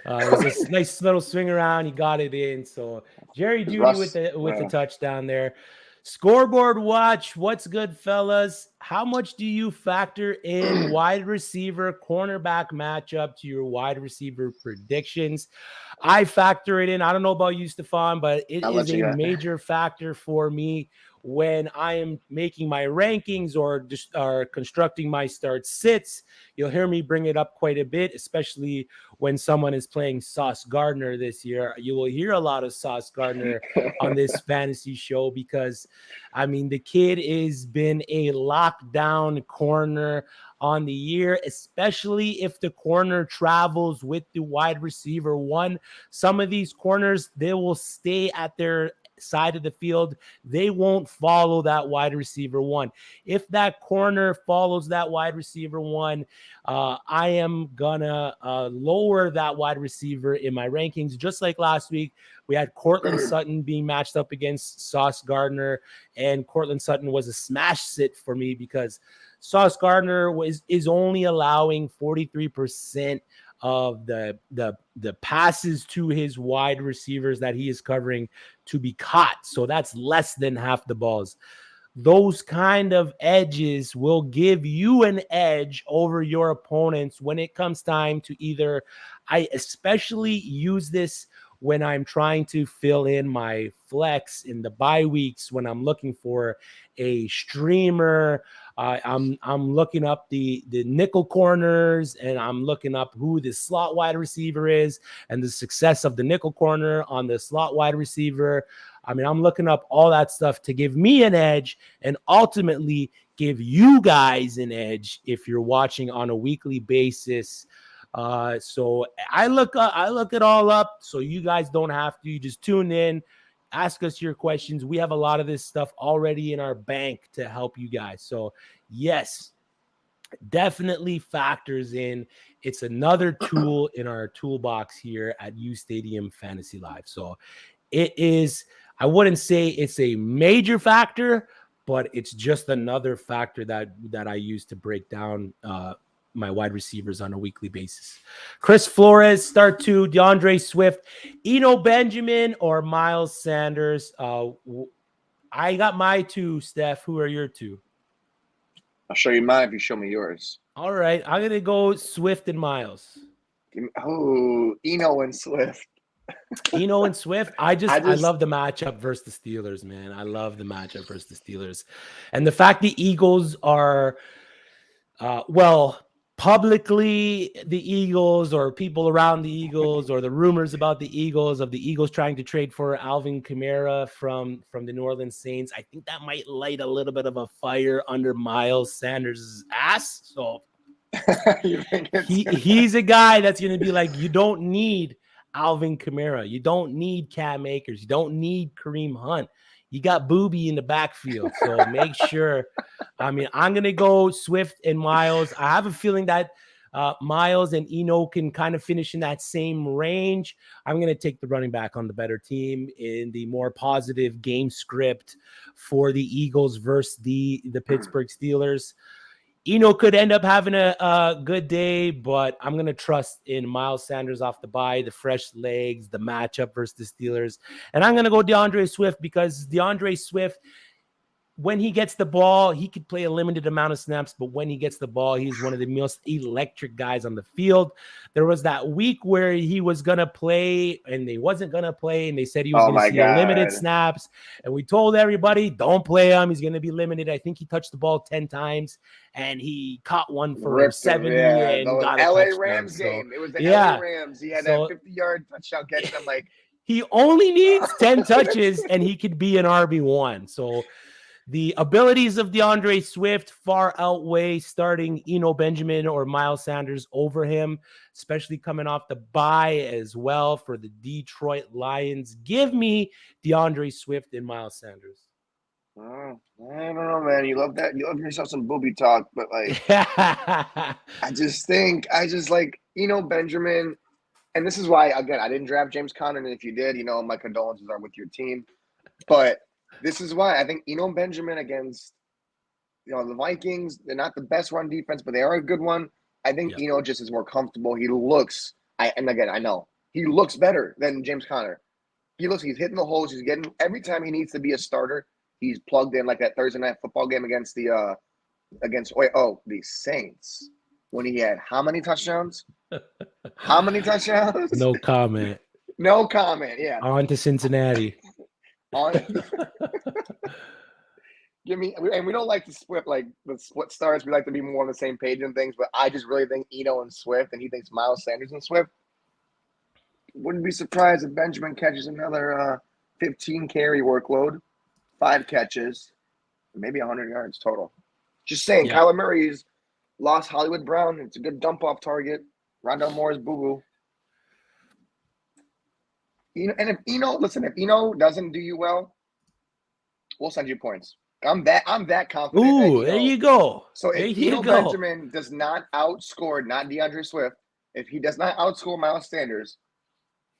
It was a nice little swing around. He got it in. So Jerry Jeudy with the touchdown there. Scoreboard watch. What's good, fellas? How much do you factor in wide receiver cornerback matchup to your wide receiver predictions? I factor it in. I don't know about you, Stefan, but it is a major factor for me when I am making my rankings or just constructing my start sits. You'll hear me bring it up quite a bit, especially when someone is playing Sauce Gardner this year. You will hear a lot of Sauce Gardner on this fantasy show because, I mean, the kid has been a lockdown corner on the year, especially if the corner travels with the wide receiver one. Some of these corners, they will stay at their side of the field. They won't follow that wide receiver one. If that corner follows that wide receiver one, I am gonna lower that wide receiver in my rankings. Just like last week, we had Courtland Sutton being matched up against Sauce Gardner, and Courtland Sutton was a smash sit for me because Sauce Gardner is only allowing 43% of the passes to his wide receivers that he is covering to be caught. So that's less than half the balls. Those kind of edges will give you an edge over your opponents when it comes time to either, I especially use this when I'm trying to fill in my flex in the bye weeks, when I'm looking for a streamer. I'm looking up the nickel corners, and I'm looking up who the slot wide receiver is and the success of the nickel corner on the slot wide receiver. I mean, I'm looking up all that stuff to give me an edge and ultimately give you guys an edge if you're watching on a weekly basis. So I look it all up so you guys don't have to. You just tune in, ask us your questions. We have a lot of this stuff already in our bank to help you guys. So yes, definitely factors in. It's another tool in our toolbox here at uSTADIUM Fantasy Live. So it is, I wouldn't say it's a major factor, but it's just another factor that I use to break down my wide receivers on a weekly basis. Chris Flores, start 2, DeAndre Swift, Eno Benjamin, or Miles Sanders. I got my 2, Steph. Who are your 2? I'll show you mine if you show me yours. All right, I'm going to go Swift and Miles. Eno and Swift. Eno and Swift. I love the matchup versus the Steelers, man. I love the matchup versus the Steelers. And the fact the Eagles are, publicly the Eagles or people around the Eagles or the rumors about the Eagles trying to trade for Alvin Kamara from the New Orleans Saints. I think that might light a little bit of a fire under Miles Sanders' ass. So he's a guy that's going to be like, you don't need Alvin Kamara. You don't need Cam Akers. You don't need Kareem Hunt. You got Booby in the backfield. So make sure. I mean, I'm going to go Swift and Miles. I have a feeling that Miles and Eno can kind of finish in that same range. I'm going to take the running back on the better team in the more positive game script for the Eagles versus the Pittsburgh Steelers. Eno could end up having a good day, but I'm going to trust in Miles Sanders off the bye, the fresh legs, the matchup versus the Steelers. And I'm going to go DeAndre Swift because DeAndre Swift, when he gets the ball, he could play a limited amount of snaps, but when he gets the ball, he's one of the most electric guys on the field. There was that week where he was going to play and they wasn't going to play, and they said he was going to see limited snaps, and we told everybody, don't play him. He's going to be limited. I think he touched the ball 10 times, and he caught one for 70 and got a LA touchdown. Rams game. It was the LA Rams. He had that 50-yard touchdown catch. I'm like, he only needs 10 touches, and he could be an RB1. So the abilities of DeAndre Swift far outweigh starting Eno Benjamin or Miles Sanders over him, especially coming off the bye as well for the Detroit Lions. Give me DeAndre Swift and Miles Sanders. Oh, I don't know, man. You love that. You love yourself some booby talk, but like, I just like Eno Benjamin. And this is why, again, I didn't draft James Conner. And if you did, my condolences are with your team. But this is why I think Eno Benjamin against, the Vikings, they're not the best run defense, but they are a good one. I think Eno just is more comfortable. He looks, I know, he looks better than James Conner. He's hitting the holes. He's getting, every time he needs to be a starter, he's plugged in, like that Thursday night football game against the Saints, when he had how many touchdowns? How many touchdowns? No comment. No comment, yeah. On to Cincinnati. Give me, and we don't like to split stars. We like to be more on the same page and things, but I just really think Eno and Swift, and he thinks Miles Sanders and Swift. Wouldn't be surprised if Benjamin catches another 15 carry workload, 5 catches, maybe 100 yards total. Just saying, Kyler Murray's lost Hollywood Brown. It's a good dump off target. Rondell Moore's boo-boo. And if Eno doesn't do you well, we'll send you points. I'm that confident. Ooh, there you go. So if Eno Benjamin does not outscore, not DeAndre Swift, if he does not outscore Miles Sanders,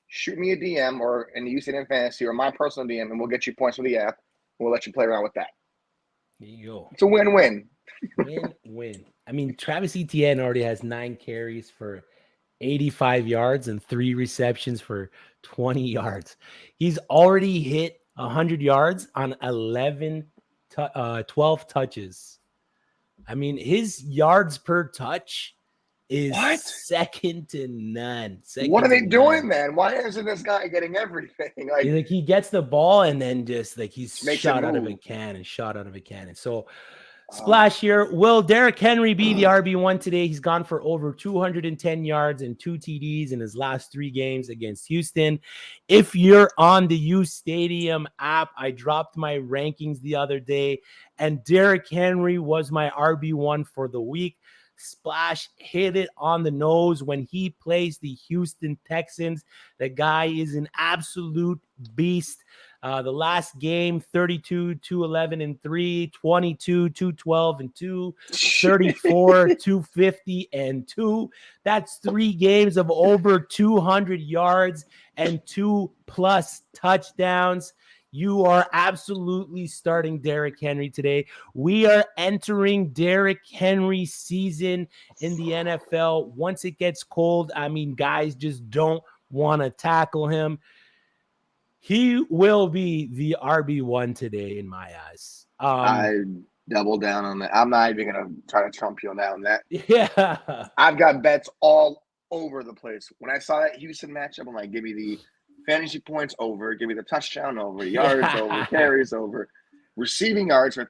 shoot me a DM or in the uSTADIUM Fantasy or my personal DM, and we'll get you points for the app. We'll let you play around with that. There you go. It's a win-win. Win-win. I mean, Travis Etienne already has 9 carries for 85 yards and 3 receptions for 20 yards. He's already hit 100 yards on 12 touches. I mean, his yards per touch is second to none. What are they doing, man? Why isn't this guy getting everything? Like he gets the ball and then just like he's shot out of a cannon. So splash here. Will Derrick Henry be the RB1 today? He's gone for over 210 yards and 2 TDs in his last 3 games against Houston. If you're on the uSTADIUM app, I dropped my rankings the other day, and Derrick Henry was my RB1 for the week. Splash hit it on the nose when he plays the Houston Texans. The guy is an absolute beast. The last game, 32, 211 and 3, 22, 212 and 2, 34, 250 and 2. That's 3 games of over 200 yards and 2+ touchdowns. You are absolutely starting Derrick Henry today. We are entering Derrick Henry season in the NFL. Once it gets cold, I mean, guys just don't want to tackle him. He will be the RB1 today in my eyes. I double down on that. I'm not even gonna try to trump you on that. Yeah. I've got bets all over the place. When I saw that Houston matchup, I'm like, give me the fantasy points over, give me the touchdown over, yards over, Yeah. carries over, receiving yards for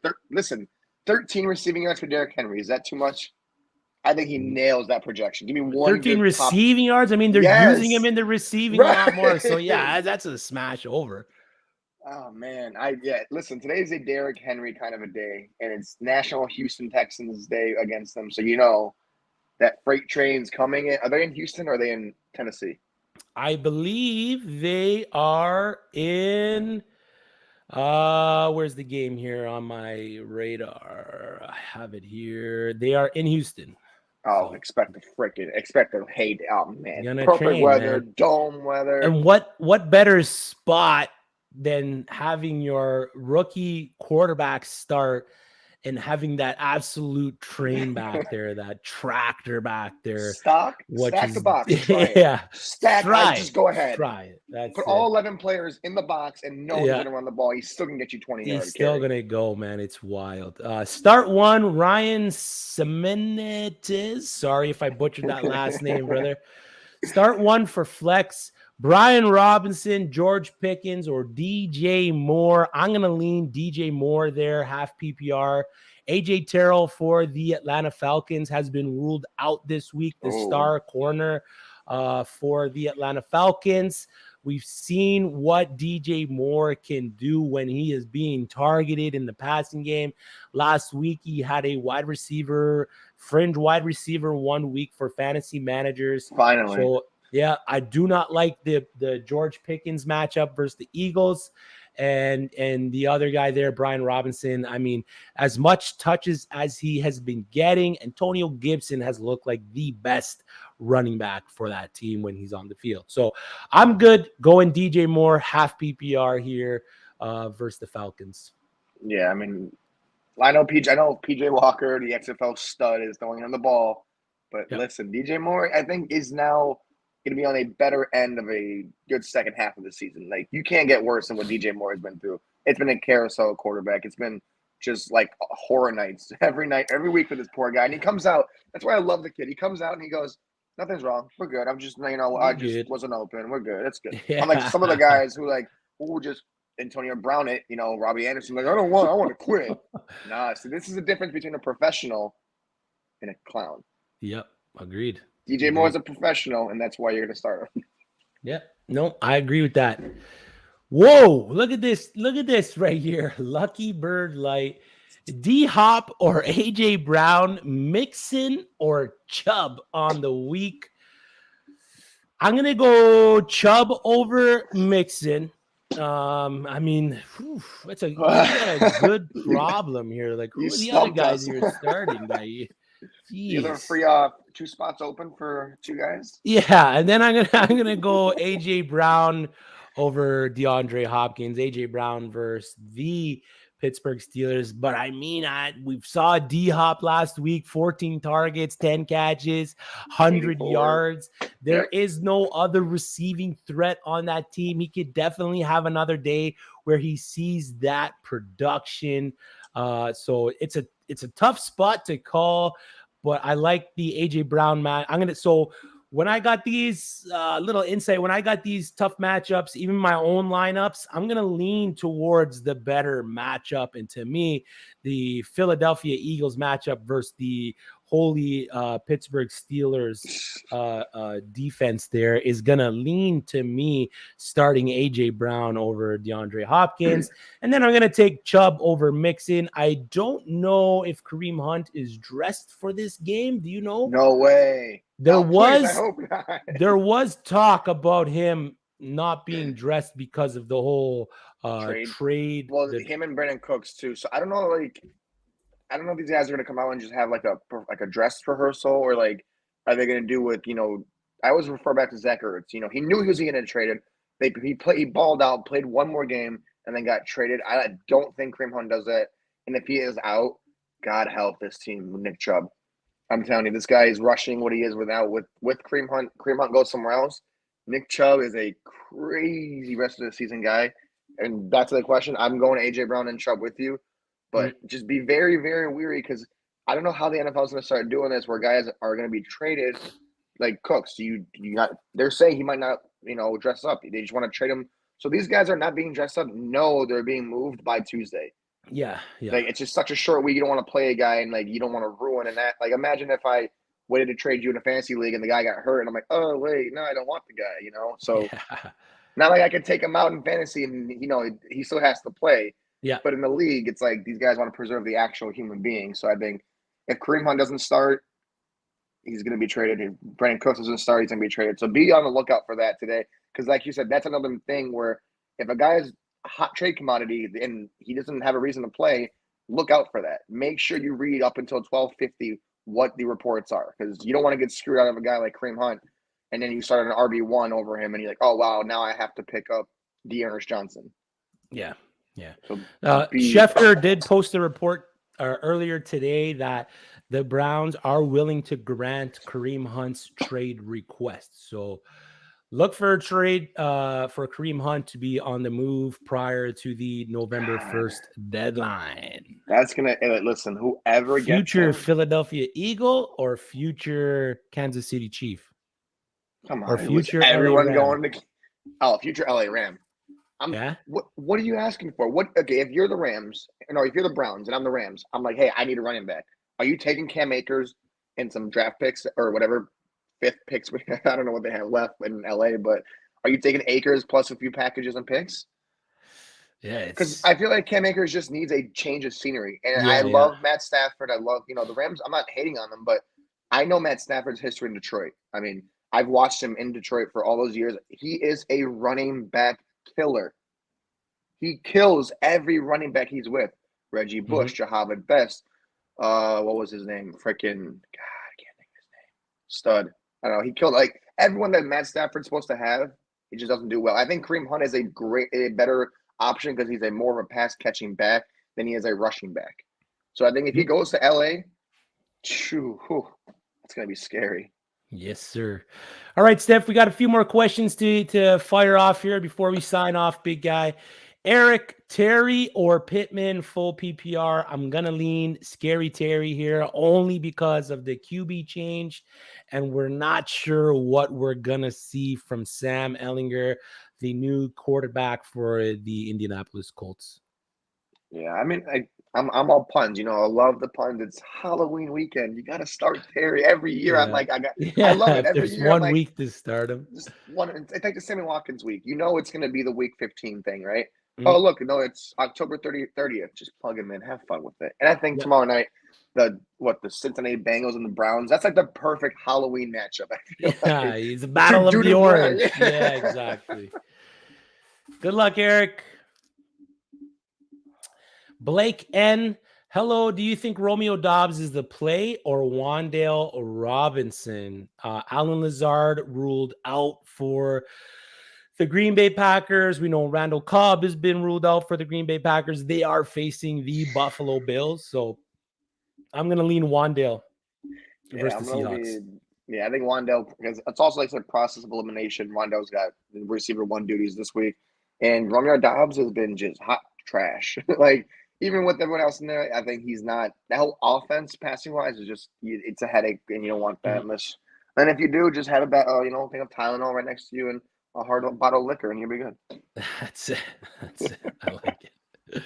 13 receiving yards for Derrick Henry. Is that too much? I think he nails that projection. Give me one 13 good top. receiving yards. I mean, they're using him Yes, in the receiving a lot more. So right. yeah, that's a smash over. Oh man, listen, today's a Derrick Henry kind of a day, and it's National Houston Texans Day against them. So that freight train's coming in. Are they in Houston or are they in Tennessee? I believe they are in where's the game here on my radar? I have it here. They are in Houston. Oh, So expect a hate. Oh man, gonna perfect train, weather, man. dome weather. And what better spot than having your rookie quarterback start and having that absolute train back there, that tractor back there, which Stack the is box, try it. yeah, I try just it, go ahead. try it. Put That's all it. 11 players in the box and know he's Yeah, gonna run the ball. He's still gonna get you 20 he's yard still carry. gonna go, man. It's wild. Start one, Ryan Semenitis. Sorry if I butchered that last name, brother. Start one for flex. Brian Robinson, George Pickens, or DJ Moore. I'm going to lean DJ Moore there, half PPR. AJ Terrell for the Atlanta Falcons has been ruled out this week, the Oh, star corner for the Atlanta Falcons. We've seen what DJ Moore can do when he is being targeted in the passing game. Last week, he had a fringe wide receiver 1 week for fantasy managers. finally. So yeah, I do not like the George Pickens matchup versus the Eagles and the other guy there, Brian Robinson. I mean, as much touches as he has been getting, Antonio Gibson has looked like the best running back for that team when he's on the field. So I'm good going DJ Moore, half PPR here versus the Falcons. Yeah, I mean, I know PJ Walker, the XFL stud, is throwing him the ball. But Yep. listen, DJ Moore, I think, is now going to be on a better end of a good second half of the season. Like, you can't get worse than what DJ Moore has been through. It's been a carousel quarterback. It's been just like horror nights every night, every week with this poor guy. And he comes out. That's why I love the kid. He comes out and he goes, "Nothing's wrong. We're good. I You're just good. wasn't open. We're good. It's good." Unlike some of the Yeah. guys who just Antonio Brown it, Robbie Anderson, like, I want to quit. Nah, so this is the difference between a professional and a clown. Yep. Agreed. DJ Moore is Agreed. a professional, and that's why you're going to start him. Yeah. No, I agree with that. Whoa, look at this. Look at this right here. Lucky Bird Light. D Hop or AJ Brown, Mixon or Chubb on the week. I'm gonna go Chubb over Mixon. I mean, we got a good problem here. Like, You who are the other stumped guys us. you're starting that you? You have a Jeez. free 2 spots open for 2 guys. Yeah, and then I'm gonna go AJ Brown over DeAndre Hopkins. AJ Brown versus the Pittsburgh Steelers. But I mean, we saw D Hop last week, 14 targets, 10 catches, 100 84. yards. There Yep. is no other receiving threat on that team. He could definitely have another day where he sees that production. So it's a tough spot to call, but I like the AJ Brown match. When I got these little insight, when I got these tough matchups, even my own lineups, I'm going to lean towards the better matchup. And to me, the Philadelphia Eagles matchup versus the holy Pittsburgh Steelers defense there is going to lean to me starting AJ Brown over DeAndre Hopkins. And then I'm going to take Chubb over Mixon. I don't know if Kareem Hunt is dressed for this game. Do you know? No way. There Oh, please, I was hope not. there was talk about him not being dressed because of the whole Trade. trade. Well, him and Brandon Cooks too. So I don't know, I don't know if these guys are going to come out and just have like a dress rehearsal, or like, are they going to do with I always refer back to Zach Ertz. He knew he was going to get traded. He balled out, played one more game, and then got traded. I don't think Kareem Hunt does that. And if he is out, God help this team with Nick Chubb. I'm telling you, this guy is rushing what he is without with Kareem Hunt. Kareem Hunt goes somewhere else. Nick Chubb is a crazy rest of the season guy. And back to the question, I'm going AJ Brown and Chubb with you, but just be very, very weary because I don't know how the NFL is going to start doing this, where guys are going to be traded like Cooks. You got they're saying he might not dress up. They just want to trade him. So these guys are not being dressed up. No, they're being moved by Tuesday. Yeah. Like it's just such a short week. You don't want to play a guy and like you don't want to ruin and that. Like imagine if I waited to trade you in a fantasy league and the guy got hurt and I'm like, oh wait, no, I don't want the guy. So Yeah. not like I could take him out in fantasy and he still has to play. Yeah. But in the league, it's like these guys want to preserve the actual human being. So I think if Kareem Hunt doesn't start, he's going to be traded. If Brandon Cooks doesn't start, he's going to be traded. So be on the lookout for that today. Because like you said, that's another thing where if a guy is a hot trade commodity and he doesn't have a reason to play, look out for that. Make sure you read up until 12:50 what the reports are. Because you don't want to get screwed out of a guy like Kareem Hunt. And then you start an RB1 over him and you're like, oh, wow, now I have to pick up Dearness Johnson. Yeah. Yeah. So Schefter did post a report earlier today that the Browns are willing to grant Kareem Hunt's trade request. So look for a trade for Kareem Hunt to be on the move prior to the November 1st deadline. That's going to, listen, whoever gets future Philadelphia Eagle or future Kansas City Chief? Come on. Or future everyone LA going to future LA Ram. Yeah. What are you asking for? Okay, if you're the Rams, if you're the Browns and I'm the Rams, I'm like, hey, I need a running back. Are you taking Cam Akers and some draft picks or whatever fifth picks? I don't know what they have left in LA, but are you taking Akers plus a few packages and picks? Yeah, because I feel like Cam Akers just needs a change of scenery. And Yeah, I love Matt Stafford. I love the Rams. I'm not hating on them, but I know Matt Stafford's history in Detroit. I mean, I've watched him in Detroit for all those years. He is a running back killer. He kills every running back he's with. Reggie Bush, Jahavid Best. What was his name? Freaking God, I can't think of his name. Stud. I don't know. He killed like everyone that Matt Stafford's supposed to have. He just doesn't do well. I think Kareem Hunt is a better option because he's a more of a pass catching back than he is a rushing back. So I think if he goes to LA, it's gonna be scary. Yes, sir. All right, Steph, we got a few more questions to fire off here before we sign off, big guy. Eric, Terry, or Pittman, full PPR. I'm going to lean Scary Terry here only because of the QB change, and we're not sure what we're going to see from Sam Ehlinger, the new quarterback for the Indianapolis Colts. Yeah, I mean, I'm all puns. I love the puns. It's Halloween weekend. You got to start Terry every year. Yeah. I'm like, I love it every There's year. one week to start him. Just one. It's like the Sammy Watkins week. It's going to be the week 15 thing, right? Oh, look, no, it's October 30th. Just plug him in. Have fun with it. And I think tomorrow night, the Cincinnati Bengals and the Browns, that's like the perfect Halloween matchup. Yeah, he's a battle of the orange. Yeah, exactly. Good luck, Eric. Blake N. Hello, do you think Romeo Doubs is the play or Wan'Dale Robinson? Alan Lazard ruled out for the Green Bay Packers. We know Randall Cobb has been ruled out for the Green Bay Packers. They are facing the Buffalo Bills. So I'm going to lean Wan'Dale versus the Seahawks. I think Wan'Dale, because it's also like a process of elimination. Wan'Dale's got receiver one duties this week. And Romeo Doubs has been just hot trash. Like, even with everyone else in there, I think he's not. The whole offense, passing-wise, is just, it's a headache, and you don't want that unless. And if you do, just have a thing of Tylenol right next to you and a hard bottle of liquor, and you'll be good. That's it. I like it.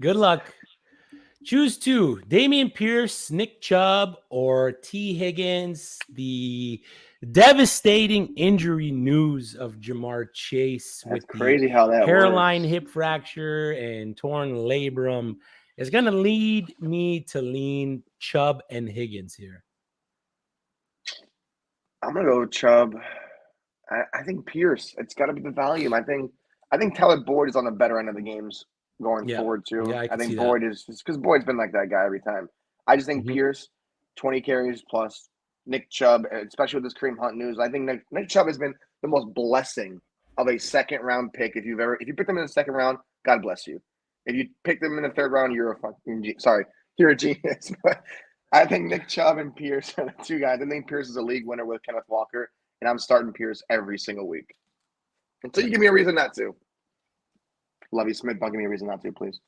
Good luck. Choose two: Dameon Pierce, Nick Chubb, or T. Higgins. The devastating injury news of Jamar Chase with crazy how that hairline works. hip fracture and torn labrum is going to lead me to lean Chubb and Higgins here. I'm going to go with Chubb. I think Pierce. It's got to be the volume. I think Tyler Boyd is on the better end of the games going forward too. Yeah, I think Boyd is because Boyd's been like that guy every time. I just think Pierce, 20 carries plus Nick Chubb, especially with this Kareem Hunt news. I think Nick Chubb has been the most blessing of a second round pick. If you pick them in the second round, God bless you. If you pick them in the third round, you're a genius. But I think Nick Chubb and Pierce are the two guys. I think Pierce is a league winner with Kenneth Walker, and I'm starting Pierce every single week. Until you give me a reason not to. Lovie Smith, don't give me a reason not to, please.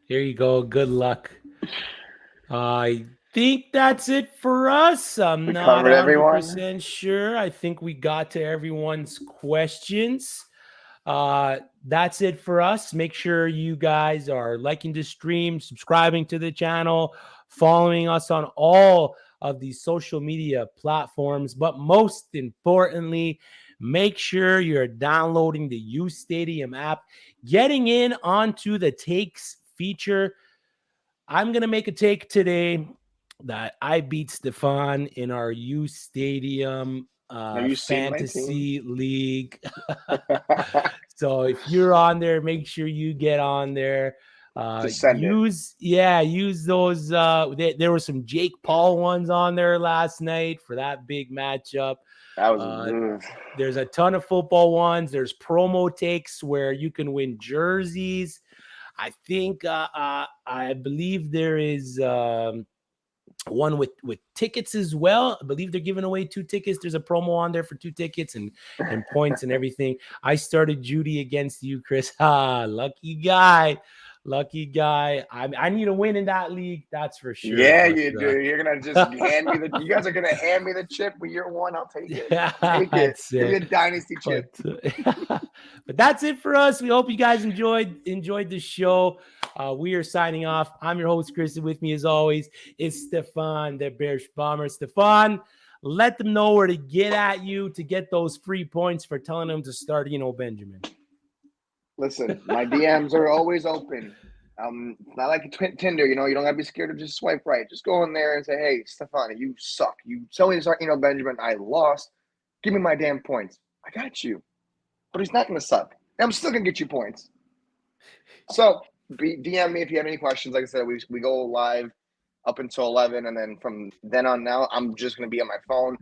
Here you go. Good luck. I think that's it for us. I'm We not covered everyone. 100% sure. I think we got to everyone's questions. That's it for us. Make sure you guys are liking the stream, subscribing to the channel, following us on all of these social media platforms. But most importantly, make sure you're downloading the uSTADIUM app, getting in onto the takes feature. I'm going to make a take today that I beat Stefan in our uSTADIUM fantasy league. So if you're on there, make sure you get on there. Use those. There were some Jake Paul ones on there last night for that big matchup. That was there's a ton of football ones. There's promo takes where you can win jerseys. I think I believe there is one with tickets as well. I believe they're giving away 2 tickets. There's a promo on there for 2 tickets and points and everything. I started Judy against you, Chris. Lucky guy. I need a win in that league. That's for sure. Yeah, you do. You're gonna just hand me you guys are gonna hand me the chip with year 1. I'll take it. Take it. Give me a dynasty chip. But that's it for us. We hope you guys enjoyed the show. We are signing off. I'm your host, Chris. With me as always is Stefan, the Bears Bomber. Stefan, let them know where to get at you to get those free points for telling them to start Benjamin. Listen, my DMs are always open. Not like Tinder, you don't gotta be scared to just swipe right. Just go in there and say, "Hey, Stefan, you suck. You tell me to start Benjamin. I lost. Give me my damn points. I got you." But he's not gonna suck. I'm still gonna get you points. So DM me if you have any questions. Like I said, we go live up until 11, and then from then on now, I'm just gonna be on my phone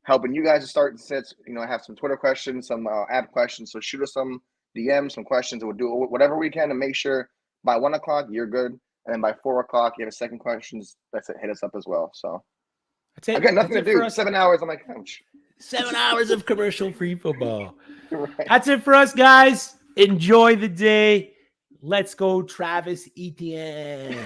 helping you guys to start sits. I have some Twitter questions, some app questions. So shoot us some DMs, some questions, and we'll do whatever we can to make sure by 1 o'clock you're good, and then by 4 o'clock you have a second questions. That's it. Hit us up as well. So that's it. I got nothing to do. 7 hours on my couch. 7 hours of commercial-free football. Right. That's it for us, guys. Enjoy the day. Let's go, Travis Etienne.